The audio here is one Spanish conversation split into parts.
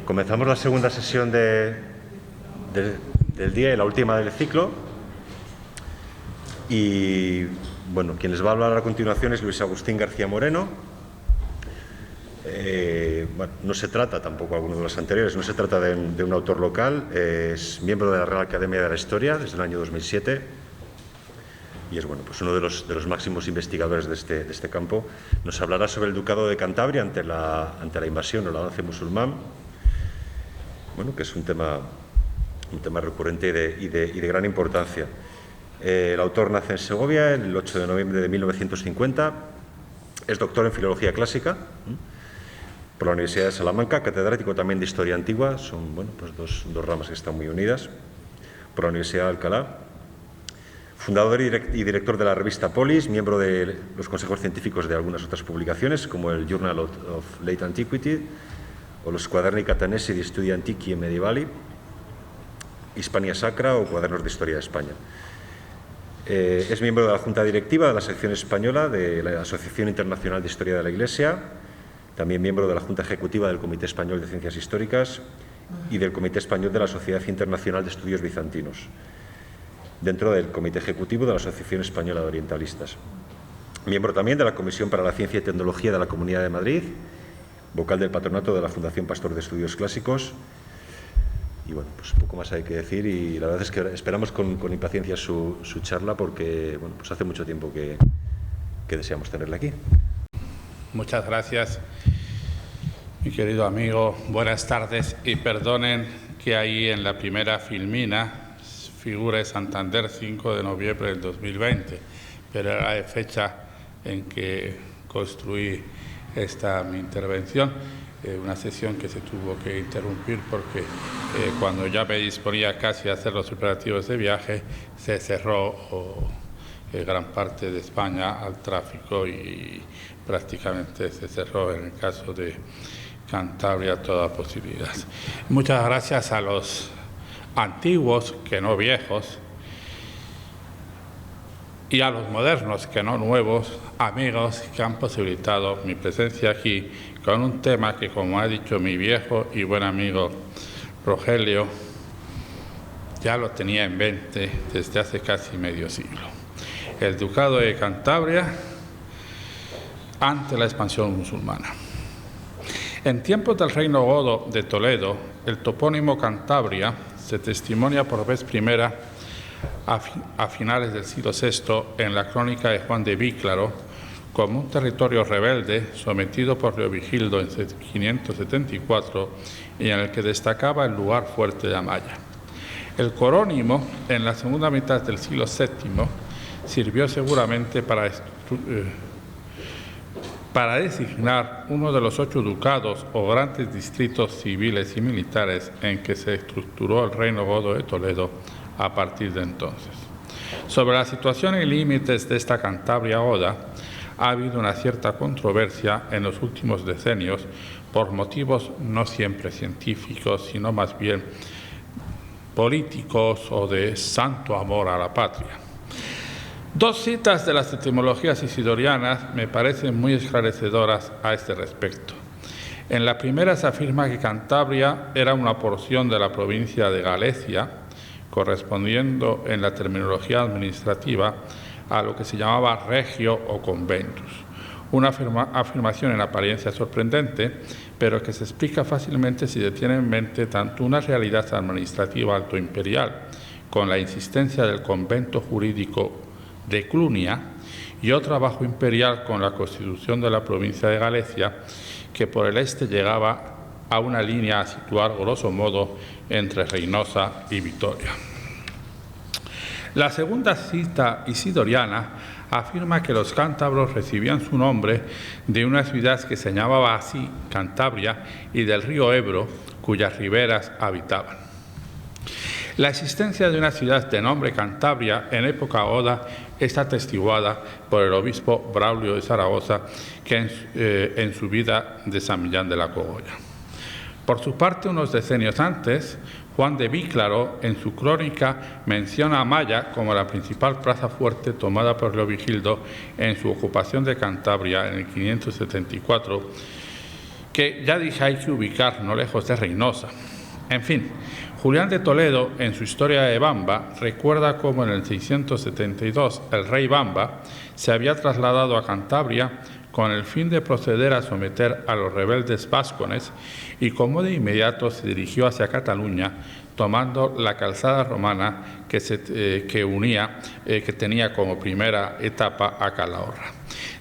Comenzamos la segunda sesión del día y la última del ciclo. Y bueno, quien les va a hablar a continuación es Luis Agustín García Moreno. Bueno, no se trata tampoco, alguno de los anteriores, no se trata de un autor local, es miembro de la Real Academia de la Historia desde el año 2007 y es bueno, pues uno de los máximos investigadores de este campo. Nos hablará sobre el Ducado de Cantabria ante la invasión o el avance musulmán, bueno, que es un tema recurrente y de gran importancia. El autor nace en Segovia el 8 de noviembre de 1950, es doctor en Filología Clásica por la Universidad de Salamanca, catedrático también de Historia Antigua, son bueno, pues dos ramas que están muy unidas, por la Universidad de Alcalá, fundador y director de la revista Polis, miembro de los consejos científicos de algunas otras publicaciones, como el Journal of Late Antiquity o los Quaderni Catanesi di Studi Antichi e Medievali, Hispania Sacra o Cuadernos de Historia de España. Es miembro de la Junta Directiva de la sección española de la Asociación Internacional de Historia de la Iglesia, también miembro de la Junta Ejecutiva del Comité Español de Ciencias Históricas y del Comité Español de la Sociedad Internacional de Estudios Bizantinos, dentro del Comité Ejecutivo de la Asociación Española de Orientalistas. Miembro también de la Comisión para la Ciencia y Tecnología de la Comunidad de Madrid, vocal del patronato de la Fundación Pastor de Estudios Clásicos. Y bueno, pues poco más hay que decir y la verdad es que esperamos con impaciencia su charla porque bueno, pues hace mucho tiempo que deseamos tenerla aquí. Muchas gracias, mi querido amigo. Buenas tardes y perdonen que ahí en la primera filmina figure Santander 5 de noviembre del 2020, pero era la fecha en que construí mi intervención. Una sesión que se tuvo que interrumpir porque cuando ya me disponía casi a hacer los preparativos de viaje, se cerró gran parte de España al tráfico y prácticamente se cerró en el caso de Cantabria toda posibilidad. Muchas gracias a los antiguos, que no viejos, y a los modernos, que no nuevos, amigos que han posibilitado mi presencia aquí con un tema que, como ha dicho mi viejo y buen amigo Rogelio, ya lo tenía en mente desde hace casi medio siglo. El Ducado de Cantabria ante la expansión musulmana. En tiempos del Reino Godo de Toledo, el topónimo Cantabria se testimonia por vez primera a finales del siglo VI en la crónica de Juan de Víclaro como un territorio rebelde sometido por Leovigildo en 574 y en el que destacaba el lugar fuerte de Amaya. El corónimo, en la segunda mitad del siglo VII, sirvió seguramente para designar uno de los 8 ducados o grandes distritos civiles y militares en que se estructuró el Reino Godo de Toledo a partir de entonces. Sobre la situación y límites de esta Cantabria goda ha habido una cierta controversia en los últimos decenios por motivos no siempre científicos, sino más bien políticos o de santo amor a la patria. Dos citas de las etimologías isidorianas me parecen muy esclarecedoras a este respecto. En la primera se afirma que Cantabria era una porción de la provincia de Galicia, correspondiendo en la terminología administrativa a lo que se llamaba regio o conventus. Una afirmación en apariencia sorprendente, pero que se explica fácilmente si se tiene en mente tanto una realidad administrativa altoimperial, con la insistencia del convento jurídico de Clunia, y otra bajo imperial con la constitución de la provincia de Galicia, que por el este llegaba a una línea a situar, grosso modo, entre Reynosa y Vitoria. La segunda cita isidoriana afirma que los cántabros recibían su nombre de una ciudad que se llamaba así Cantabria y del río Ebro, cuyas riberas habitaban. La existencia de una ciudad de nombre Cantabria en época goda es atestiguada por el obispo Braulio de Zaragoza en su vida de San Millán de la Cogolla. Por su parte, unos decenios antes, Juan de Víclaro, en su crónica, menciona a Amaya como la principal plaza fuerte tomada por Leovigildo en su ocupación de Cantabria en el 574, que ya dije hay que ubicar no lejos de Reynosa. En fin, Julián de Toledo, en su Historia de Bamba, recuerda cómo en el 672 el rey Bamba se había trasladado a Cantabria con el fin de proceder a someter a los rebeldes vascones y cómo de inmediato se dirigió hacia Cataluña, tomando la calzada romana que tenía como primera etapa a Calahorra.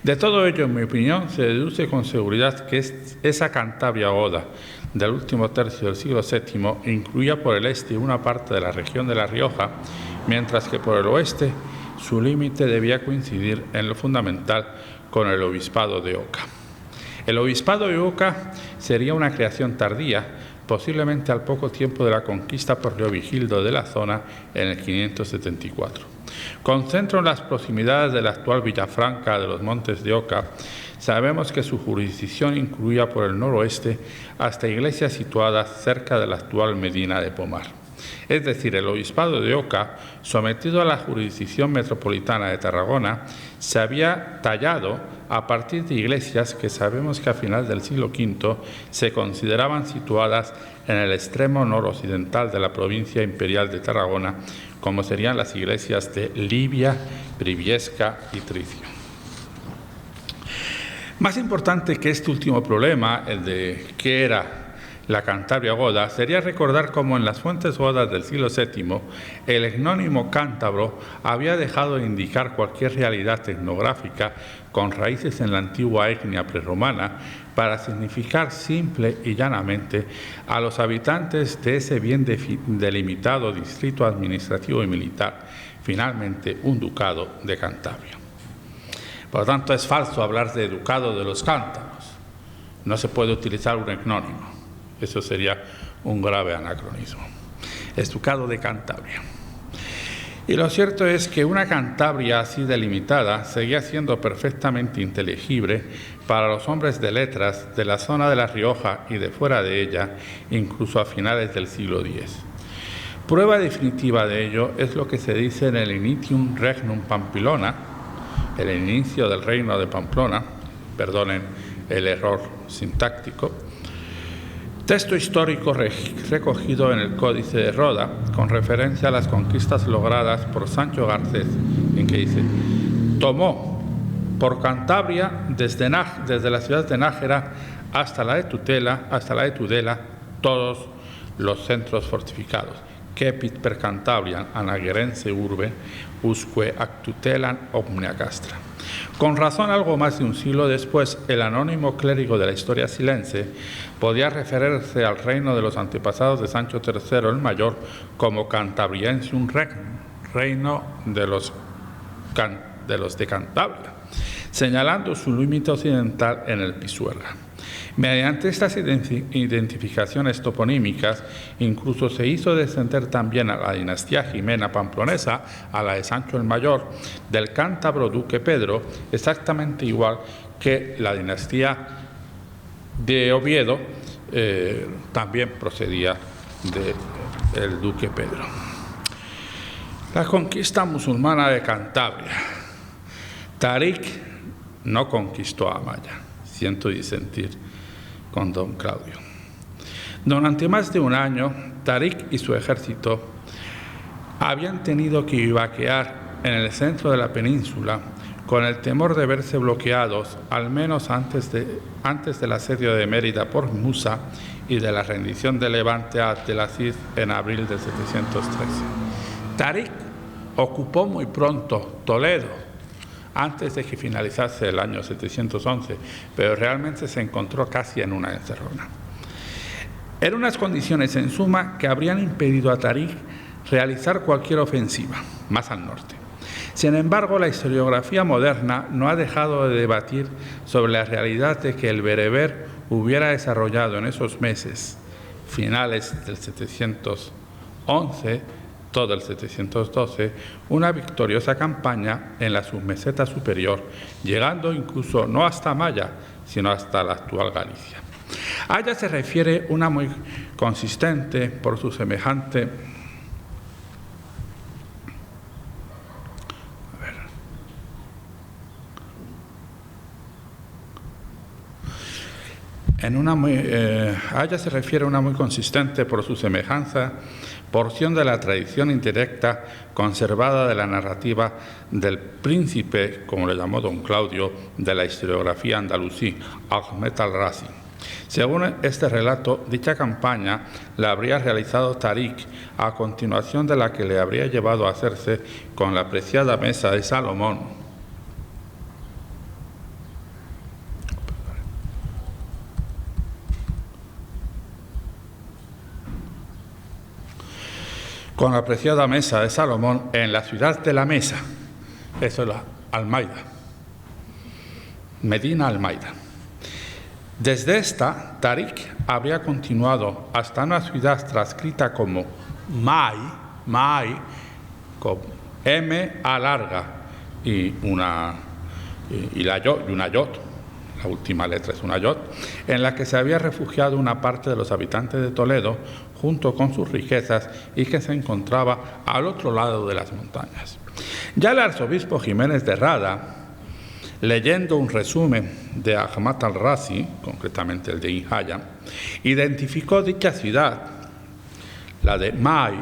De todo ello, en mi opinión, se deduce con seguridad que esa Cantabria Oda del último tercio del siglo VII incluía por el este una parte de la región de La Rioja, mientras que por el oeste su límite debía coincidir en lo fundamental con el obispado de Oca. El obispado de Oca sería una creación tardía, posiblemente al poco tiempo de la conquista por Leovigildo de la zona en el 574. Con centro en las proximidades de la actual Villafranca de los Montes de Oca, sabemos que su jurisdicción incluía por el noroeste hasta iglesias situadas cerca de la actual Medina de Pomar. Es decir, el obispado de Oca, sometido a la jurisdicción metropolitana de Tarragona, se había tallado a partir de iglesias que sabemos que a final del siglo V se consideraban situadas en el extremo noroccidental de la provincia imperial de Tarragona, como serían las iglesias de Libia, Briviesca y Tricio. Más importante que este último problema, el de qué era la Cantabria goda, sería recordar cómo en las fuentes godas del siglo VII el etnónimo cántabro había dejado de indicar cualquier realidad etnográfica con raíces en la antigua etnia prerromana para significar simple y llanamente a los habitantes de ese bien delimitado distrito administrativo y militar, finalmente un ducado de Cantabria. Por lo tanto, es falso hablar de ducado de los cántabros. No se puede utilizar un etnónimo. Eso sería un grave anacronismo. Es ducado de Cantabria. Y lo cierto es que una Cantabria así delimitada seguía siendo perfectamente inteligible para los hombres de letras de la zona de La Rioja y de fuera de ella, incluso a finales del siglo X. Prueba definitiva de ello es lo que se dice en el Initium Regnum Pampilona, el inicio del reino de Pamplona, perdonen el error sintáctico, texto histórico recogido en el Códice de Roda, con referencia a las conquistas logradas por Sancho Garcés, en que dice: tomó por Cantabria desde la ciudad de Nájera hasta la de Tudela, todos los centros fortificados. Cepit per Cantabriam anagerense urbe, usque ac tutelan omnia castra. Con razón, algo más de un siglo después, el anónimo clérigo de la historia silense podía referirse al reino de los antepasados de Sancho III el Mayor como Cantabriensium Regnum, reino de los de Cantabria, señalando su límite occidental en el Pisuerga. Mediante estas identificaciones toponímicas, incluso se hizo descender también a la dinastía jimena pamplonesa, a la de Sancho el Mayor, del cántabro duque Pedro, exactamente igual que la dinastía de Oviedo también procedía del duque Pedro. La conquista musulmana de Cantabria. Tarik no conquistó a Amaya, siento disentir con don Claudio. Durante más de un año, Tarik y su ejército habían tenido que vivaquear en el centro de la península con el temor de verse bloqueados, al menos antes del asedio de Mérida por Musa y de la rendición de Levante a Abdelaziz en abril de 713. Tarik ocupó muy pronto Toledo, antes de que finalizase el año 711, pero realmente se encontró casi en una encerrona. Eran unas condiciones, en suma, que habrían impedido a Tarik realizar cualquier ofensiva más al norte. Sin embargo, la historiografía moderna no ha dejado de debatir sobre la realidad de que el bereber hubiera desarrollado en esos meses, finales del 711, todo el 712, una victoriosa campaña en la submeseta superior, llegando incluso no hasta Amaya, sino hasta la actual Galicia. A ella se refiere una muy consistente por su semejante A ella se refiere una muy consistente por su semejanza porción de la tradición indirecta conservada de la narrativa del príncipe, como le llamó don Claudio, de la historiografía andalusí, Ahmed al-Razi. Según este relato, dicha campaña la habría realizado Tarik a continuación de la que le habría llevado a hacerse con la preciada mesa de Salomón. Con la preciada mesa de Salomón en la ciudad de la Mesa, eso es la Almeida, Medina Almeida. Desde esta, Tarik habría continuado hasta una ciudad transcrita como Mai, con M a larga y una yod, la última letra es una yod, en la que se había refugiado una parte de los habitantes de Toledo junto con sus riquezas y que se encontraba al otro lado de las montañas. Ya el arzobispo Jiménez de Rada, leyendo un resumen de Ahmad al-Razi, concretamente el de Injaya, identificó dicha ciudad, la de Mai,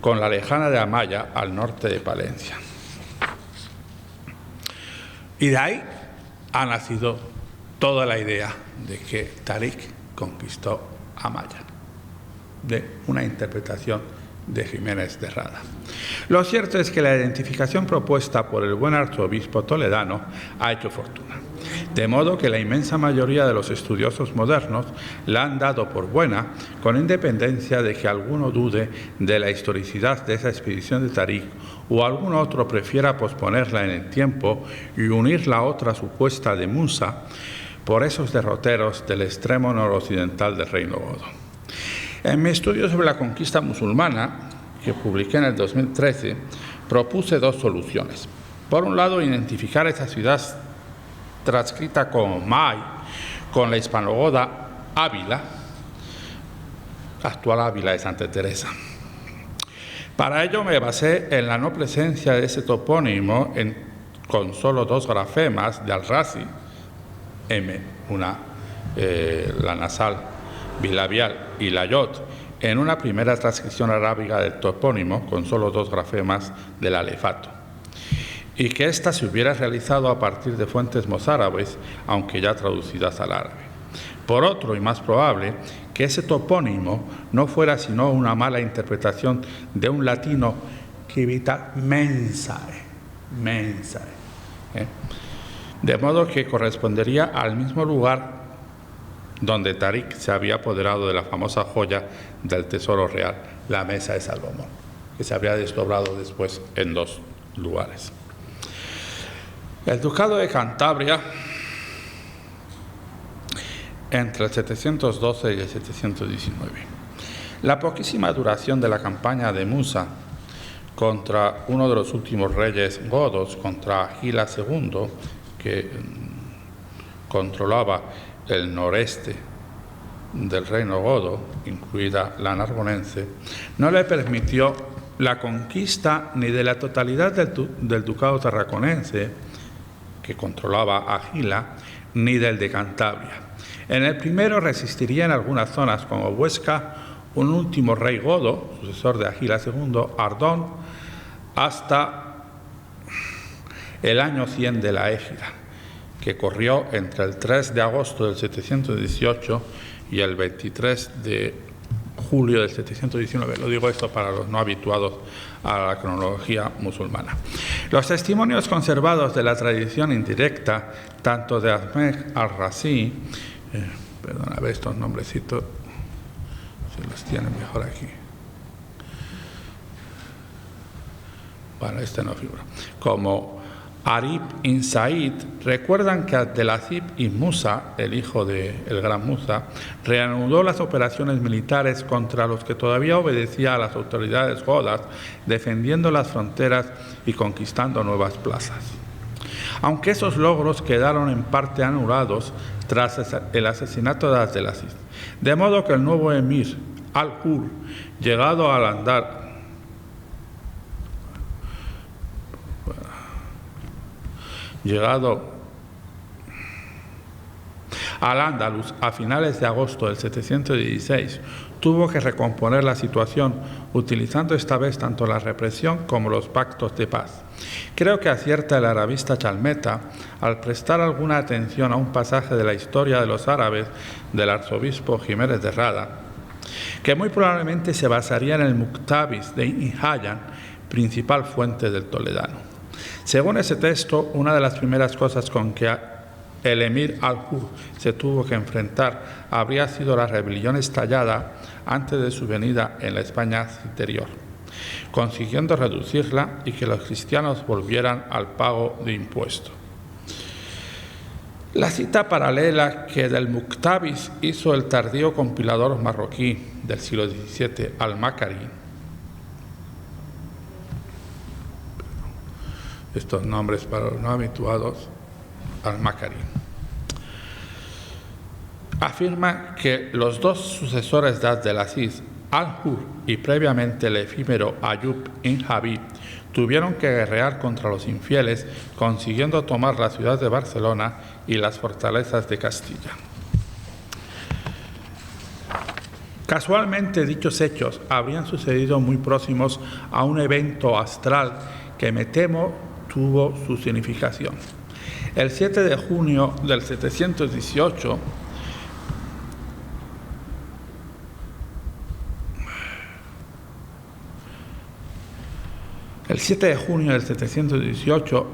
con la lejana de Amaya, al norte de Palencia. Y de ahí ha nacido toda la idea de que Tarik conquistó Amaya, de una interpretación de Jiménez de Rada. Lo cierto es que la identificación propuesta por el buen arzobispo toledano ha hecho fortuna, de modo que la inmensa mayoría de los estudiosos modernos la han dado por buena, con independencia de que alguno dude de la historicidad de esa expedición de Tarik o algún otro prefiera posponerla en el tiempo y unir la otra supuesta de Musa por esos derroteros del extremo noroccidental del Reino Godo. En mi estudio sobre la conquista musulmana, que publiqué en el 2013, propuse dos soluciones. Por un lado, identificar esa ciudad transcrita como Mai con la hispanogoda Ávila, actual Ávila de Santa Teresa. Para ello me basé en la no presencia de ese topónimo con solo dos grafemas de al-Razi, M, la nasal bilabial y la yod, en una primera transcripción arábiga del topónimo con solo dos grafemas del alefato, y que ésta se hubiera realizado a partir de fuentes mozárabes, aunque ya traducidas al árabe. Por otro, y más probable, que ese topónimo no fuera sino una mala interpretación de un latino civita mensae, de modo que correspondería al mismo lugar donde Tarik se había apoderado de la famosa joya del tesoro real, la mesa de Salomón, que se habría desdoblado después en dos lugares. El ducado de Cantabria, entre el 712 y el 719. La poquísima duración de la campaña de Musa contra uno de los últimos reyes godos, contra Agila II, que controlaba el noreste del reino godo, incluida la narbonense, no le permitió la conquista ni de la totalidad del ducado tarraconense, que controlaba Agila, ni del de Cantabria. En el primero resistiría en algunas zonas como Huesca un último rey godo, sucesor de Agila II, Ardón, hasta el año 100 de la égida, que corrió entre el 3 de agosto del 718 y el 23 de julio del 719. Lo digo esto para los no habituados a la cronología musulmana. Los testimonios conservados de la tradición indirecta, tanto de Ahmed al-Razi, perdón, a ver estos nombrecitos, si los tienen mejor aquí. Bueno, este no figura. Como Arib ibn Said, recuerdan que Abdelaziz ibn Musa, el hijo del gran Musa, reanudó las operaciones militares contra los que todavía obedecían a las autoridades godas, defendiendo las fronteras y conquistando nuevas plazas. Aunque esos logros quedaron en parte anulados tras el asesinato de Abdelaziz, de modo que el nuevo emir al-Hur, llegado al andar Al-Ándalus, a finales de agosto del 716, tuvo que recomponer la situación utilizando esta vez tanto la represión como los pactos de paz. Creo que acierta el arabista Chalmeta al prestar alguna atención a un pasaje de la historia de los árabes del arzobispo Jiménez de Rada, que muy probablemente se basaría en el Muktabis de Ibn Hayyan, principal fuente del toledano. Según ese texto, una de las primeras cosas con que el emir al-Hur se tuvo que enfrentar habría sido la rebelión estallada antes de su venida en la España interior, consiguiendo reducirla y que los cristianos volvieran al pago de impuestos. La cita paralela que del Muktabis hizo el tardío compilador marroquí del siglo XVII al-Makari, estos nombres para los no habituados, al-Makari, afirma que los dos sucesores de Abdelaziz, al-Hur y previamente el efímero Ayub ibn Habib, tuvieron que guerrear contra los infieles, consiguiendo tomar la ciudad de Barcelona y las fortalezas de Castilla. Casualmente, dichos hechos habrían sucedido muy próximos a un evento astral que me temo tuvo su significación. El 7 de junio del 718,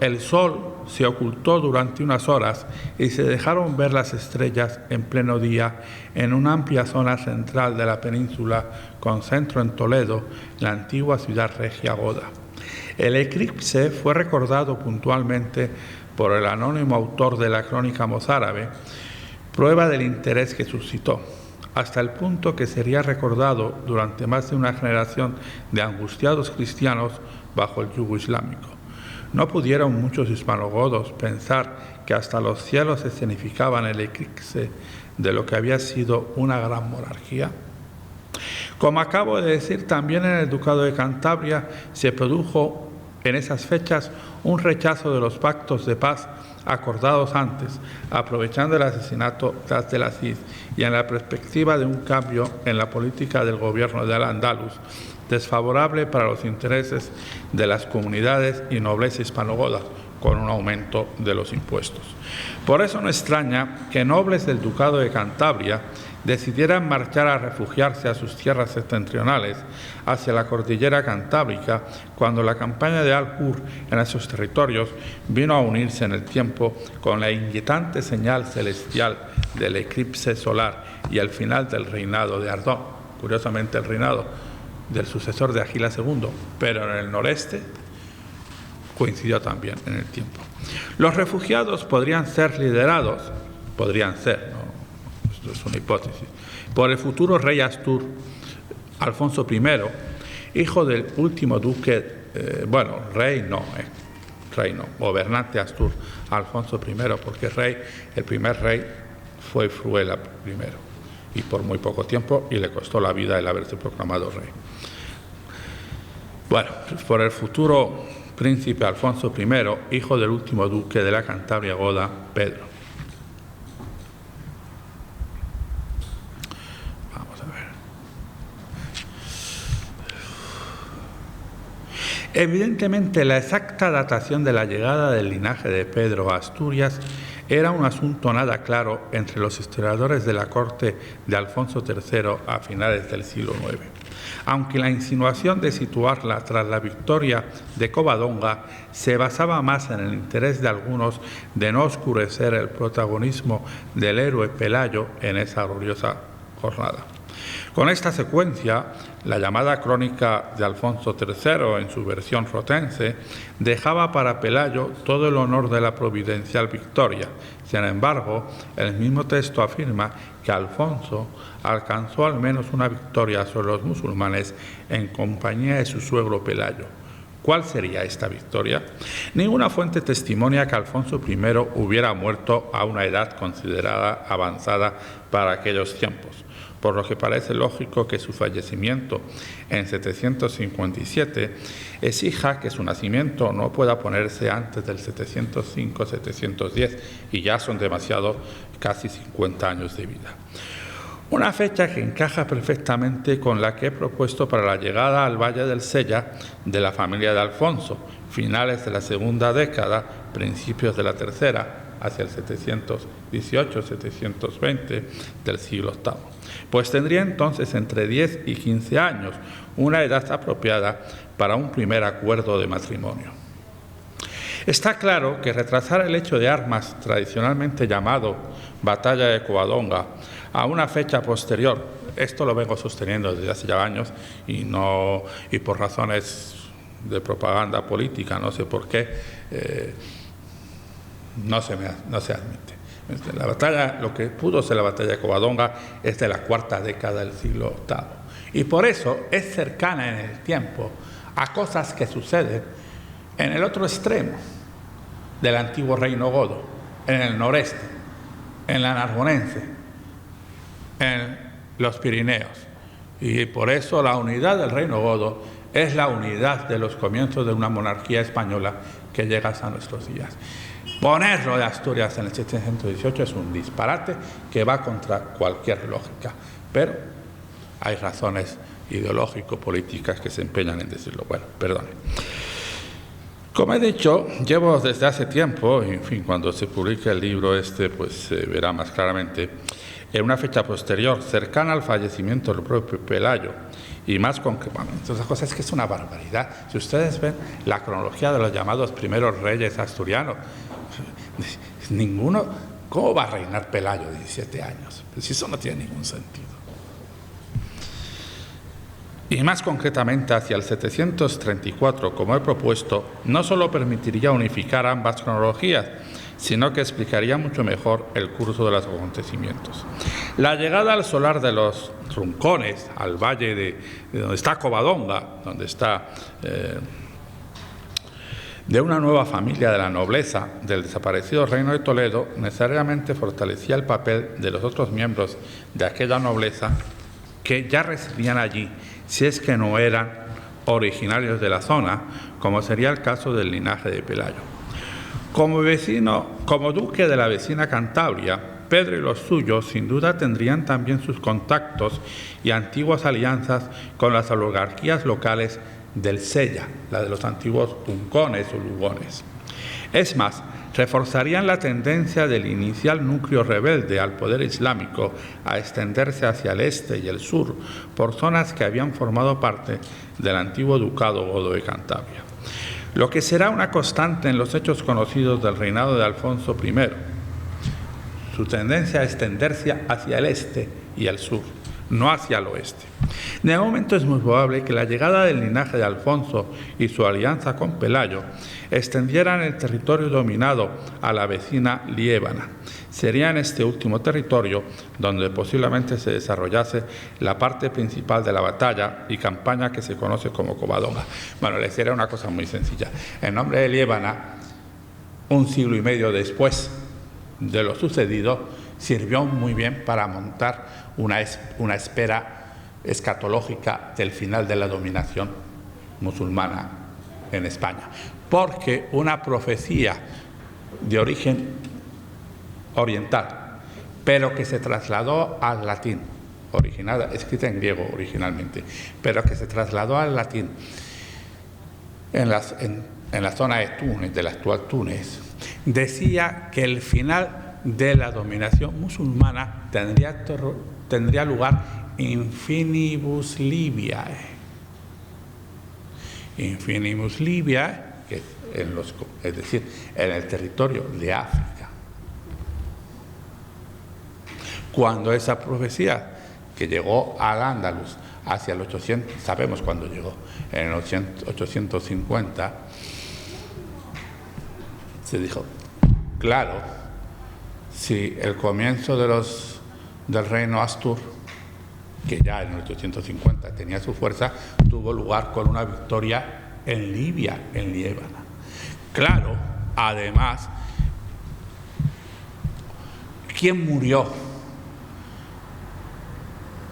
el sol se ocultó durante unas horas y se dejaron ver las estrellas en pleno día en una amplia zona central de la península con centro en Toledo, la antigua ciudad regia goda. El eclipse fue recordado puntualmente por el anónimo autor de la crónica mozárabe, prueba del interés que suscitó, hasta el punto que sería recordado durante más de una generación de angustiados cristianos bajo el yugo islámico. ¿No pudieron muchos hispanogodos pensar que hasta los cielos escenificaban el eclipse de lo que había sido una gran monarquía? Como acabo de decir, también en el Ducado de Cantabria se produjo en esas fechas un rechazo de los pactos de paz acordados antes, aprovechando el asesinato de Abdelaziz y en la perspectiva de un cambio en la política del gobierno de Al-Ándalus, desfavorable para los intereses de las comunidades y nobleza hispanogoda, con un aumento de los impuestos. Por eso no extraña que nobles del Ducado de Cantabria decidieran marchar a refugiarse a sus tierras septentrionales hacia la cordillera cantábrica cuando la campaña de al-Hur en esos territorios vino a unirse en el tiempo con la inquietante señal celestial del eclipse solar y el final del reinado de Ardón, curiosamente el reinado del sucesor de Agila II, pero en el noreste coincidió también en el tiempo. Los refugiados podrían ser liderados, ¿no? Esto es una hipótesis, por el futuro rey Astur, Alfonso I, hijo del último duque, gobernante Astur, Alfonso I, porque el primer rey fue Fruela I, y por muy poco tiempo, y le costó la vida el haberse proclamado rey. Bueno, por el futuro príncipe Alfonso I, hijo del último duque de la Cantabria goda, Pedro. Evidentemente, la exacta datación de la llegada del linaje de Pedro a Asturias era un asunto nada claro entre los historiadores de la corte de Alfonso III a finales del siglo IX, aunque la insinuación de situarla tras la victoria de Covadonga se basaba más en el interés de algunos de no oscurecer el protagonismo del héroe Pelayo en esa gloriosa jornada. Con esta secuencia, la llamada crónica de Alfonso III, en su versión rotense, dejaba para Pelayo todo el honor de la providencial victoria. Sin embargo, el mismo texto afirma que Alfonso alcanzó al menos una victoria sobre los musulmanes en compañía de su suegro Pelayo, ¿Cuál sería esta victoria? Ninguna fuente testimonia que Alfonso I hubiera muerto a una edad considerada avanzada para aquellos tiempos, por lo que parece lógico que su fallecimiento en 757 exija que su nacimiento no pueda ponerse antes del 705-710, y ya son demasiado, casi 50 años de vida. Una fecha que encaja perfectamente con la que he propuesto para la llegada al Valle del Sella de la familia de Alfonso, finales de la segunda década, principios de la tercera, hacia el 718-720 del siglo VIII. Pues tendría entonces entre 10 y 15 años, una edad apropiada para un primer acuerdo de matrimonio. Está claro que retrasar el hecho de armas, tradicionalmente llamado Batalla de Covadonga, a una fecha posterior, esto lo vengo sosteniendo desde hace ya años y por razones de propaganda política, no sé por qué, no se admite. La batalla, lo que pudo ser la batalla de Covadonga, es de la cuarta década del siglo VIII, y por eso es cercana en el tiempo a cosas que suceden en el otro extremo del antiguo reino godo, en el noreste, en la Narbonense, en los Pirineos. Y por eso la unidad del reino godo es la unidad de los comienzos de una monarquía española que llega hasta nuestros días. Ponerlo de Asturias en el 718 es un disparate que va contra cualquier lógica, pero hay razones ideológico-políticas que se empeñan en decirlo. Bueno, perdón. Como he dicho, llevo desde hace tiempo, en fin, cuando se publique el libro pues se verá más claramente, en una fecha posterior, cercana al fallecimiento del propio Pelayo, y más con que, bueno, entonces la cosa es que es una barbaridad. Si ustedes ven la cronología de los llamados primeros reyes asturianos, ninguno, ¿cómo va a reinar Pelayo 17 años? Pues eso no tiene ningún sentido. Y más concretamente hacia el 734, como he propuesto, no solo permitiría unificar ambas cronologías, sino que explicaría mucho mejor el curso de los acontecimientos. La llegada al solar de los Runcones, al valle de donde está Covadonga, donde está de una nueva familia de la nobleza del desaparecido reino de Toledo, necesariamente fortalecía el papel de los otros miembros de aquella nobleza que ya residían allí, si es que no eran originarios de la zona, como sería el caso del linaje de Pelayo. Como duque de la vecina Cantabria, Pedro y los suyos sin duda tendrían también sus contactos y antiguas alianzas con las oligarquías locales del Sella, la de los antiguos Uncones o Lugones. Es más, reforzarían la tendencia del inicial núcleo rebelde al poder islámico a extenderse hacia el este y el sur por zonas que habían formado parte del antiguo ducado godo de Cantabria. Lo que será una constante en los hechos conocidos del reinado de Alfonso I, su tendencia a extenderse hacia el este y el sur, no hacia el oeste. De momento es muy probable que la llegada del linaje de Alfonso y su alianza con Pelayo extendieran el territorio dominado a la vecina Liébana. Sería en este último territorio donde posiblemente se desarrollase la parte principal de la batalla y campaña que se conoce como Covadonga. Bueno, les diré una cosa muy sencilla. El nombre de Liébana, un siglo y medio después de lo sucedido, sirvió muy bien para montar una espera escatológica del final de la dominación musulmana en España, porque una profecía de origen oriental, pero que se trasladó al latín, escrita en griego originalmente, pero que se trasladó al latín en la zona de Túnez, del actual Túnez, decía que el final de la dominación musulmana tendría lugar infinibus Libiae. Infinibus Libiae, es decir, en el territorio de África. Cuando esa profecía, que llegó al Andalus hacia el 800, sabemos cuándo llegó, en el 850, se dijo, claro, si el comienzo del reino Astur, que ya en el 850 tenía su fuerza, tuvo lugar con una victoria en Libia, en Líbano. Claro, además, ¿quién murió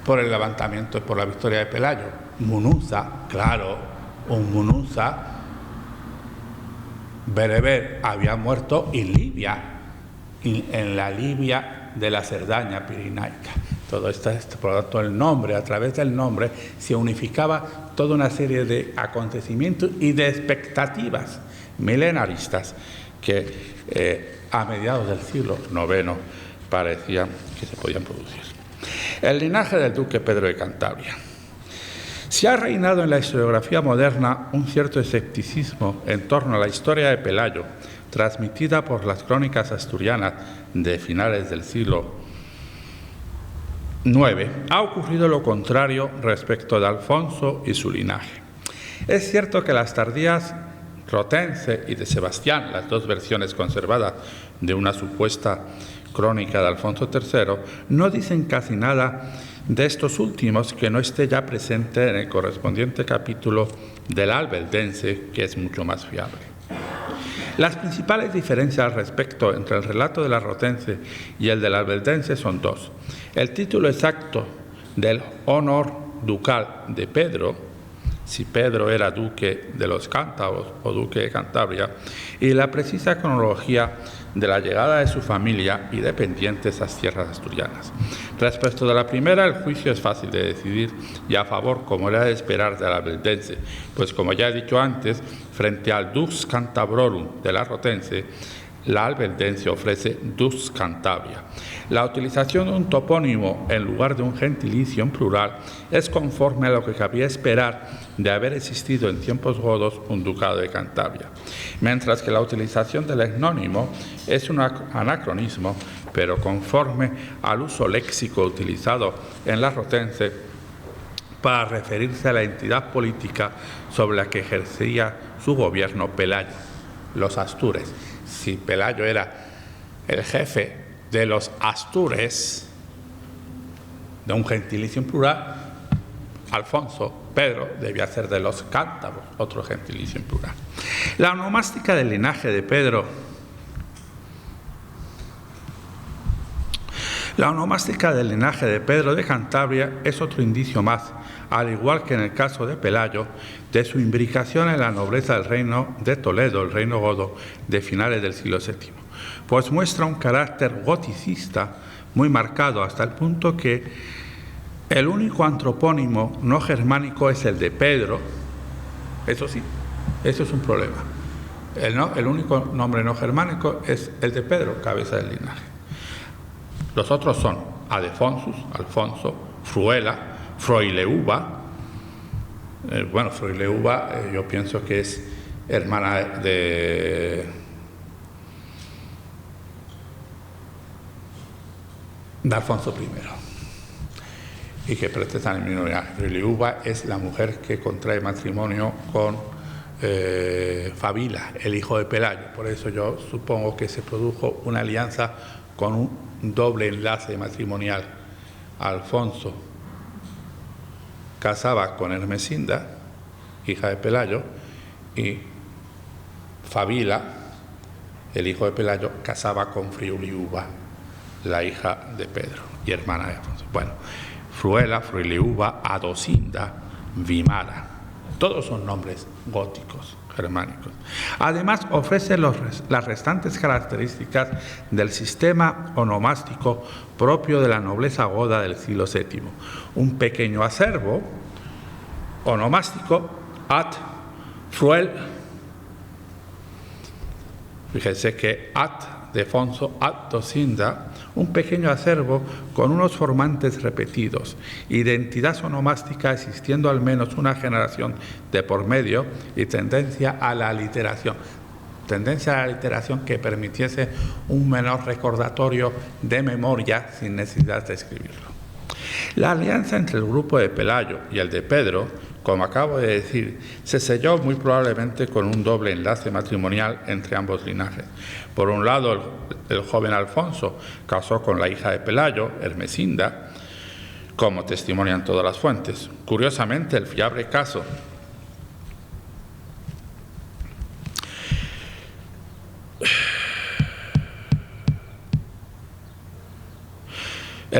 por el levantamiento y por la victoria de Pelayo? Munuza, claro, un Munuza bereber había muerto en Libia, en la Libia de la Cerdaña pirenaica. Todo esto, por lo tanto, el nombre, a través del nombre, se unificaba toda una serie de acontecimientos y de expectativas milenaristas que a mediados del siglo IX parecían que se podían producir. El linaje del duque Pedro de Cantabria. Se ha reinado en la historiografía moderna un cierto escepticismo en torno a la historia de Pelayo, transmitida por las crónicas asturianas de finales del siglo IX. Ha ocurrido lo contrario respecto de Alfonso y su linaje. Es cierto que las tardías Rotense y de Sebastián, las dos versiones conservadas de una supuesta crónica de Alfonso III, no dicen casi nada de estos últimos que no esté ya presente en el correspondiente capítulo del Albeldense, que es mucho más fiable. Las principales diferencias al respecto entre el relato de la Rotense y el del Albeldense son dos: el título exacto del honor ducal de Pedro, si Pedro era duque de los cántabros o duque de Cantabria, y la precisa cronología de la llegada de su familia y dependientes a las tierras asturianas. Respecto de la primera, el juicio es fácil de decidir y a favor, como era de esperar, del albeldense, pues como ya he dicho antes, frente al Dux Cantabrorum de la Rotense, la albeldense ofrece Dux Cantabria. La utilización de un topónimo en lugar de un gentilicio en plural es conforme a lo que cabía esperar de haber existido en tiempos godos un ducado de Cantabria, mientras que la utilización del etnónimo es un anacronismo, pero conforme al uso léxico utilizado en la Rotense para referirse a la entidad política sobre la que ejercía su gobierno Pelayo, los astures. Si Pelayo era el jefe de los astures, de un gentilicio en plural, Alfonso, Pedro, debía ser de los cántabros, otro gentilicio en plural. La onomástica del linaje de Pedro. La onomástica del linaje de Pedro de Cantabria es otro indicio más, al igual que en el caso de Pelayo, de su imbricación en la nobleza del reino de Toledo, el reino godo de finales del siglo VII, pues muestra un carácter goticista muy marcado hasta el punto que el único antropónimo no germánico es el de Pedro. Eso sí, eso es un problema. El único nombre no germánico es el de Pedro, cabeza del linaje. Los otros son Adefonsus, Alfonso, Fruela, Froileuva. Froileuva yo pienso que es hermana de Alfonso I, y que pertenece al mismo linaje. Froileuva es la mujer que contrae matrimonio con Fabila, el hijo de Pelayo. Por eso yo supongo que se produjo una alianza con un doble enlace matrimonial. Alfonso casaba con Ermesinda, hija de Pelayo, y Fabila, el hijo de Pelayo, casaba con Friuliuba, la hija de Pedro y hermana de Alfonso. Bueno, Fruela, Friuliuba, Adosinda, Vimara, todos son nombres góticos, germánicos. Además, ofrece las restantes características del sistema onomástico propio de la nobleza goda del siglo VII. Un pequeño acervo onomástico, ad Fruel. Fíjense que ad Defonso, ad Dosinda, un pequeño acervo con unos formantes repetidos, identidad onomástica existiendo al menos una generación de por medio y tendencia a la aliteración. Tendencia a la aliteración que permitiese un menor recordatorio de memoria sin necesidad de escribirlo. La alianza entre el grupo de Pelayo y el de Pedro, como acabo de decir, se selló muy probablemente con un doble enlace matrimonial entre ambos linajes. Por un lado, el joven Alfonso casó con la hija de Pelayo, Ermesinda, como testimonian todas las fuentes. Curiosamente, el fiable caso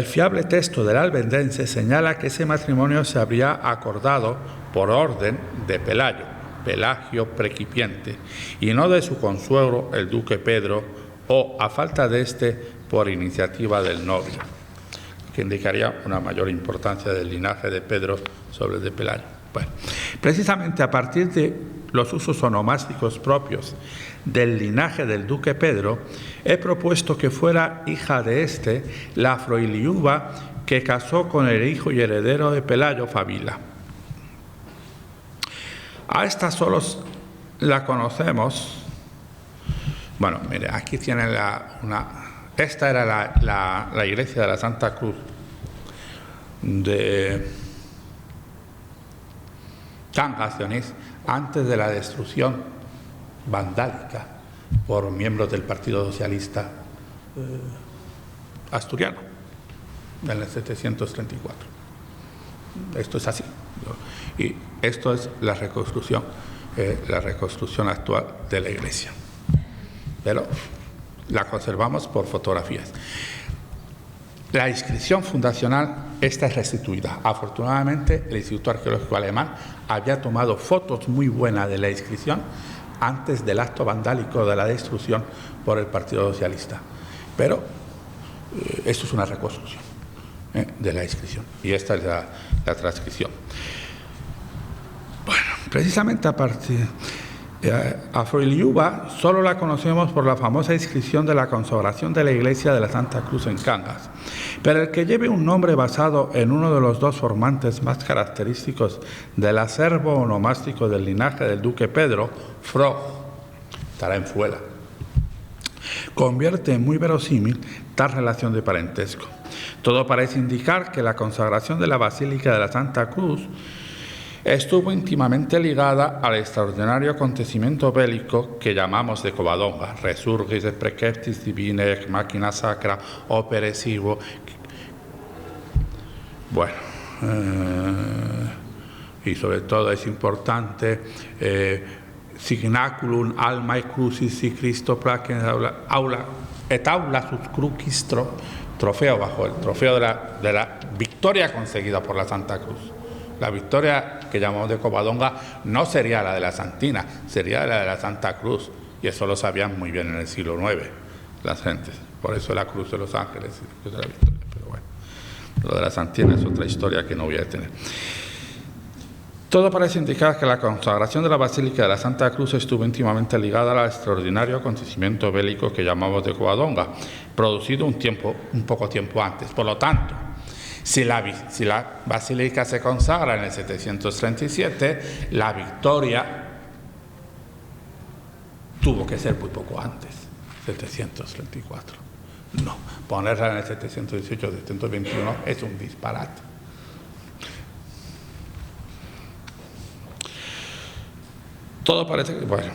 El fiable texto del albendense señala que ese matrimonio se habría acordado por orden de Pelayo, Pelagio Prequipiente, y no de su consuegro, el duque Pedro, o, a falta de éste, por iniciativa del novio, que indicaría una mayor importancia del linaje de Pedro sobre el de Pelayo. Bueno, precisamente a partir de los usos onomásticos propios del linaje del duque Pedro, he propuesto que fuera hija de éste la Froiliuba que casó con el hijo y heredero de Pelayo, Fabila. A esta solo la conocemos. Bueno, mire, aquí tienen esta era la iglesia de la Santa Cruz de Cangas de Onís, antes de la destrucción vandálica por miembros del Partido Socialista asturiano en el 734. Esto es así. Y esto es la reconstrucción actual de la iglesia. Pero la conservamos por fotografías. La inscripción fundacional, esta es restituida. Afortunadamente, el Instituto Arqueológico Alemán había tomado fotos muy buenas de la inscripción antes del acto vandálico de la destrucción por el Partido Socialista. Pero esto es una reconstrucción de la inscripción. Y esta es la transcripción. Bueno, precisamente a partir... A Froiliuba solo la conocemos por la famosa inscripción de la consagración de la iglesia de la Santa Cruz en Cangas, pero el que lleve un nombre basado en uno de los dos formantes más característicos del acervo onomástico del linaje del duque Pedro, Fro, estará en Fuela, convierte en muy verosímil tal relación de parentesco. Todo parece indicar que la consagración de la Basílica de la Santa Cruz estuvo íntimamente ligada al extraordinario acontecimiento bélico que llamamos de Covadonga, Resurgis et Preceptis Divinae, Machina Sacra, Opere Sivo. Bueno, y sobre todo es importante Signaculum almae crucis si Cristo placen aula et aula sus crucis trofeo, bajo el trofeo de la victoria conseguida por la Santa Cruz. La victoria que llamamos de Covadonga no sería la de la Santina, sería la de la Santa Cruz. Y eso lo sabían muy bien en el siglo IX las gentes. Por eso la Cruz de los Ángeles es la victoria. Pero bueno, lo de la Santina es otra historia que no voy a detener. Todo parece indicar que la consagración de la Basílica de la Santa Cruz estuvo íntimamente ligada al extraordinario acontecimiento bélico que llamamos de Covadonga, producido un poco tiempo antes. Por lo tanto, si la Basílica se consagra en el 737, la victoria tuvo que ser muy poco antes, 734. No, ponerla en el 718 o 721 es un disparate. Todo parece que, bueno,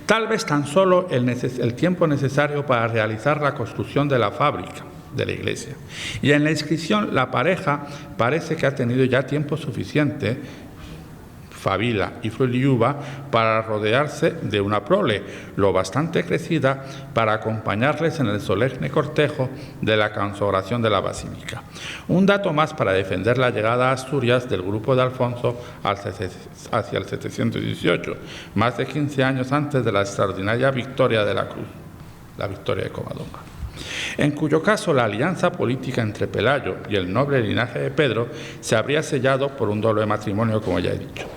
tal vez tan solo el tiempo necesario para realizar la construcción de la fábrica de la iglesia. Y en la inscripción la pareja parece que ha tenido ya tiempo suficiente, Fabila y Froiliuba, para rodearse de una prole lo bastante crecida para acompañarles en el solemne cortejo de la consagración de la basílica. Un dato más para defender la llegada a Asturias del grupo de Alfonso hacia el 718, más de 15 años antes de la extraordinaria victoria de la Cruz, la victoria de Covadonga, en cuyo caso la alianza política entre Pelayo y el noble linaje de Pedro se habría sellado por un doble matrimonio, como ya he dicho.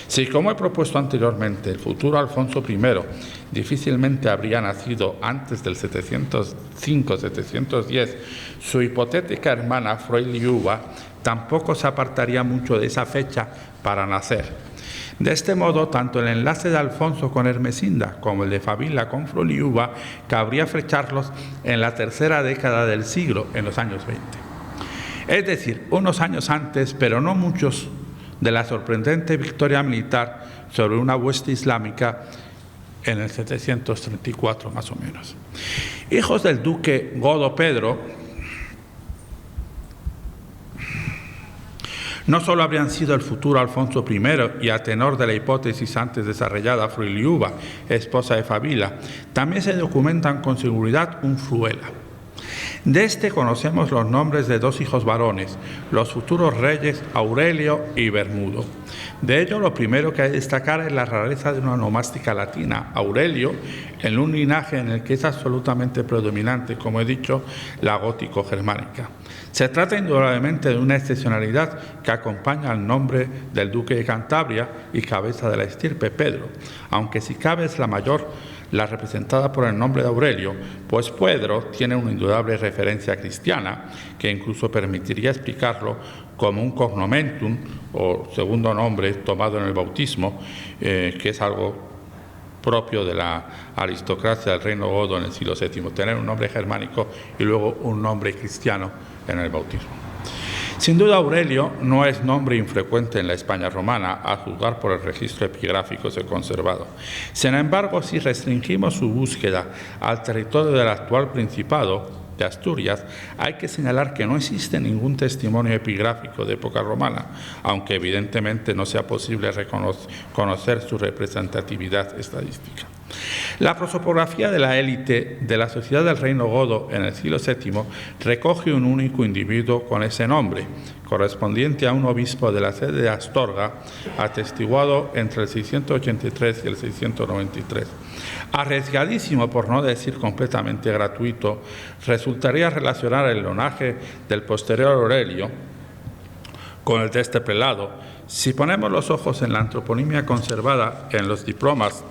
Si, como he propuesto anteriormente, el futuro Alfonso I difícilmente habría nacido antes del 705-710, su hipotética hermana Froiliuba tampoco se apartaría mucho de esa fecha para nacer. De este modo, tanto el enlace de Alfonso con Ermesinda como el de Fabila con Froiliuba cabría flecharlos en la tercera década del siglo, en los años 20. Es decir, unos años antes, pero no muchos, de la sorprendente victoria militar sobre una hueste islámica en el 734 más o menos. Hijos del duque Godo Pedro no solo habrían sido el futuro Alfonso I y, a tenor de la hipótesis antes desarrollada, Froiliuba, esposa de Fabila, también se documentan con seguridad un Fruela. De este conocemos los nombres de dos hijos varones, los futuros reyes Aurelio y Bermudo. De ello, lo primero que hay que destacar es la rareza de una onomástica latina, Aurelio, en un linaje en el que es absolutamente predominante, como he dicho, la gótico-germánica. Se trata indudablemente de una excepcionalidad que acompaña al nombre del duque de Cantabria y cabeza de la estirpe Pedro, aunque si cabe es la mayor, la representada por el nombre de Aurelio, pues Pedro tiene una indudable referencia cristiana que incluso permitiría explicarlo como un cognomentum o segundo nombre tomado en el bautismo, que es algo propio de la aristocracia del reino godo en el siglo VII, tener un nombre germánico y luego un nombre cristiano en el bautismo. Sin duda, Aurelio no es nombre infrecuente en la España romana, a juzgar por el registro epigráfico conservado. Sin embargo, si restringimos su búsqueda al territorio del actual Principado de Asturias, hay que señalar que no existe ningún testimonio epigráfico de época romana, aunque evidentemente no sea posible conocer su representatividad estadística. La prosopografía de la élite de la sociedad del reino godo en el siglo VII recoge un único individuo con ese nombre, correspondiente a un obispo de la sede de Astorga, atestiguado entre el 683 y el 693. Arriesgadísimo, por no decir completamente gratuito, resultaría relacionar el linaje del posterior Aurelio con el de este prelado. Si ponemos los ojos en la antroponimia conservada en los diplomas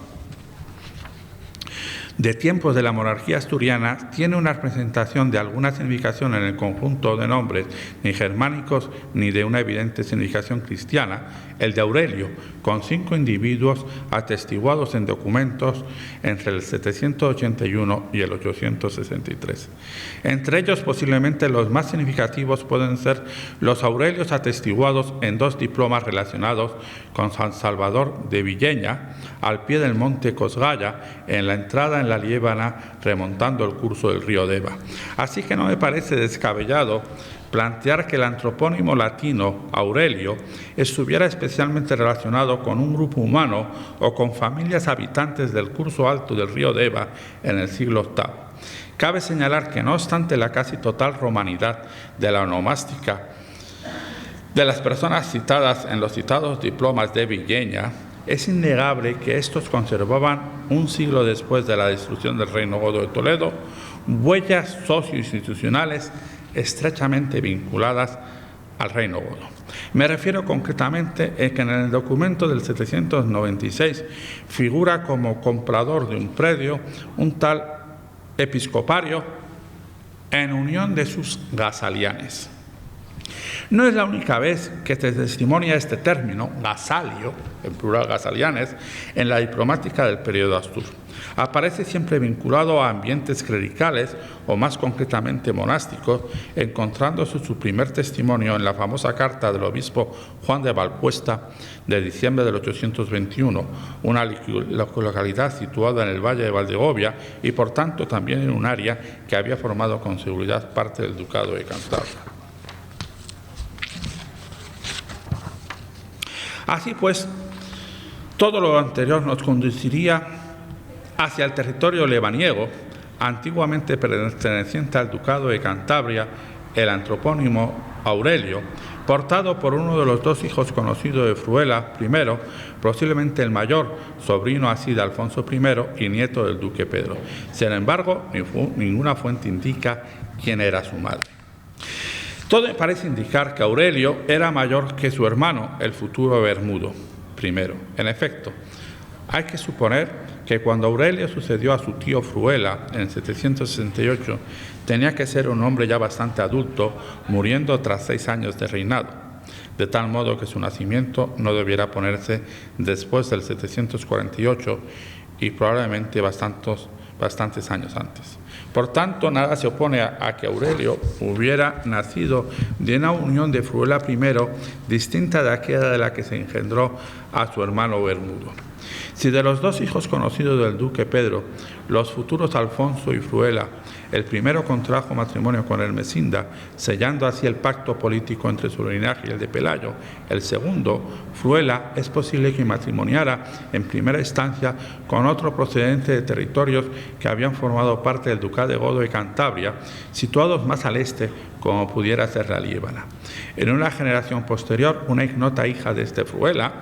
de tiempos de la monarquía asturiana, tiene una representación de alguna significación en el conjunto de nombres, ni germánicos ni de una evidente significación cristiana, el de Aurelio, con 5 individuos atestiguados en documentos entre el 781 y el 863. Entre ellos, posiblemente los más significativos pueden ser los Aurelios atestiguados en 2 diplomas relacionados con San Salvador de Villeña, al pie del monte Cosgaya, en la entrada en la Liébana, remontando el curso del río Deva. Así que no me parece descabellado plantear que el antropónimo latino Aurelio estuviera especialmente relacionado con un grupo humano o con familias habitantes del curso alto del río Deva en el siglo VIII. Cabe señalar que, no obstante la casi total romanidad de la onomástica de las personas citadas en los citados diplomas de Villeña, es innegable que estos conservaban, un siglo después de la destrucción del reino godo de Toledo, huellas socioinstitucionales estrechamente vinculadas al reino godo. Me refiero concretamente a que en el documento del 796 figura como comprador de un predio un tal episcopario en unión de sus gasalianes. No es la única vez que se testimonia este término, gasalio, en plural gasalianes, en la diplomática del periodo astur. Aparece siempre vinculado a ambientes clericales o más concretamente monásticos, encontrándose su primer testimonio en la famosa carta del obispo Juan de Valpuesta de diciembre del 821, una localidad situada en el valle de Valdegovia y por tanto también en un área que había formado con seguridad parte del ducado de Cantabria. Así pues, todo lo anterior nos conduciría hacia el territorio lebaniego, antiguamente perteneciente al ducado de Cantabria, el antropónimo Aurelio, portado por uno de los 2 hijos conocidos de Fruela I, posiblemente el mayor, sobrino así de Alfonso I y nieto del duque Pedro. Sin embargo, ninguna fuente indica quién era su madre. Todo parece indicar que Aurelio era mayor que su hermano, el futuro Bermudo I. En efecto, hay que suponer que cuando Aurelio sucedió a su tío Fruela en 768, tenía que ser un hombre ya bastante adulto, muriendo tras 6 años de reinado, de tal modo que su nacimiento no debiera ponerse después del 748 y probablemente bastantes años antes. Por tanto, nada se opone a que Aurelio hubiera nacido de una unión de Fruela I distinta de aquella de la que se engendró a su hermano Bermudo. Si de los 2 hijos conocidos del duque Pedro, los futuros Alfonso y Fruela, El primero contrajo matrimonio con Ermesinda, sellando así el pacto político entre su linaje y el de Pelayo. El segundo, Fruela, es posible que matrimoniara en primera instancia con otro procedente de territorios que habían formado parte del Ducado de Godo y Cantabria, situados más al este, como pudiera ser la Líbana. En una generación posterior, una ignota hija de este Fruela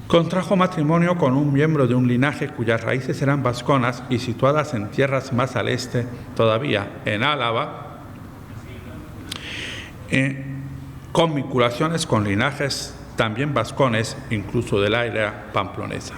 contrajo matrimonio con un miembro de un linaje cuyas raíces eran vasconas y situadas en tierras más al este, todavía en Álava, con vinculaciones con linajes también vascones, incluso del área pamplonesa.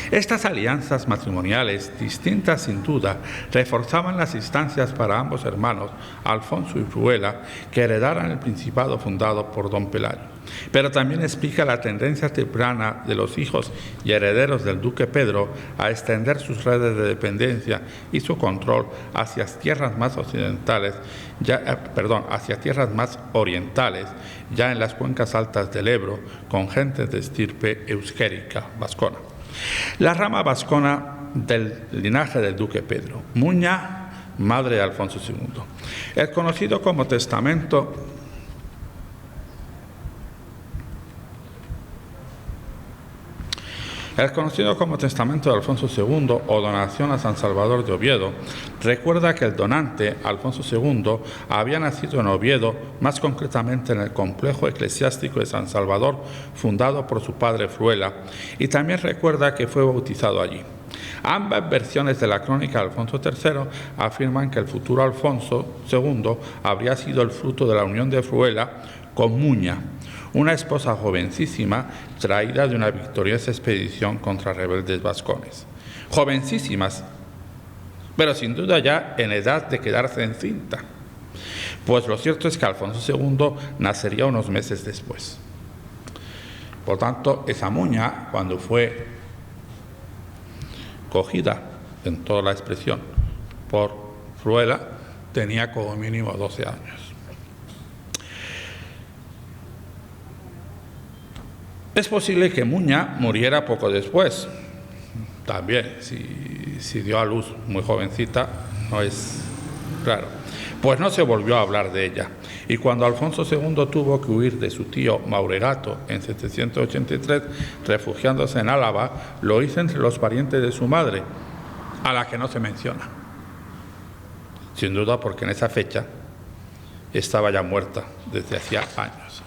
Estas alianzas matrimoniales, distintas sin duda, reforzaban las instancias para ambos hermanos, Alfonso y Fruela, que heredaran el principado fundado por don Pelayo. Pero también explica la tendencia temprana de los hijos y herederos del duque Pedro a extender sus redes de dependencia y su control hacia tierras más occidentales, hacia tierras más orientales, ya en las cuencas altas del Ebro, con gentes de estirpe euskérica vascona. La rama vascona del linaje del duque Pedro, Muña, madre de Alfonso II. El conocido como testamento de Alfonso II o donación a San Salvador de Oviedo recuerda que el donante, Alfonso II, había nacido en Oviedo, más concretamente en el complejo eclesiástico de San Salvador, fundado por su padre Fruela, y también recuerda que fue bautizado allí. Ambas versiones de la crónica de Alfonso III afirman que el futuro Alfonso II habría sido el fruto de la unión de Fruela con Muña, una esposa jovencísima traída de una victoriosa expedición contra rebeldes vascones. Jovencísimas, pero sin duda ya en edad de quedarse encinta, pues lo cierto es que Alfonso II nacería unos meses después. Por tanto, esa Muña, cuando fue cogida, en toda la expresión, por Fruela, tenía como mínimo 12 años. Es posible que Muña muriera poco después. También, si dio a luz muy jovencita, no es claro. Pues no se volvió a hablar de ella. Y cuando Alfonso II tuvo que huir de su tío Mauregato en 783, refugiándose en Álava, lo hizo entre los parientes de su madre, a la que no se menciona. Sin duda porque en esa fecha estaba ya muerta desde hacía años.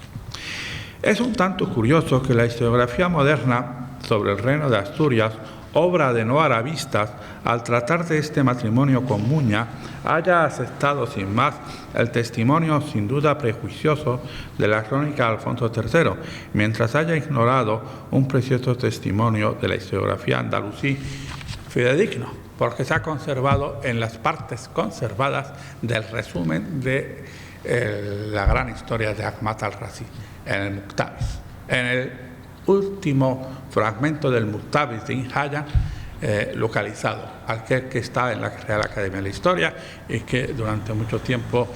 Es un tanto curioso que la historiografía moderna sobre el reino de Asturias, obra de no arabistas, al tratar de este matrimonio con Muña, haya aceptado sin más el testimonio sin duda prejuicioso de la crónica de Alfonso III, mientras haya ignorado un precioso testimonio de la historiografía andalusí fidedigno, porque se ha conservado en las partes conservadas del resumen de la gran historia de Ahmad al-Razi, en el Muktabis, en el último fragmento del Muktabis de Ibn Hajar localizado, aquel que está en la Real Academia de la Historia y que durante mucho tiempo,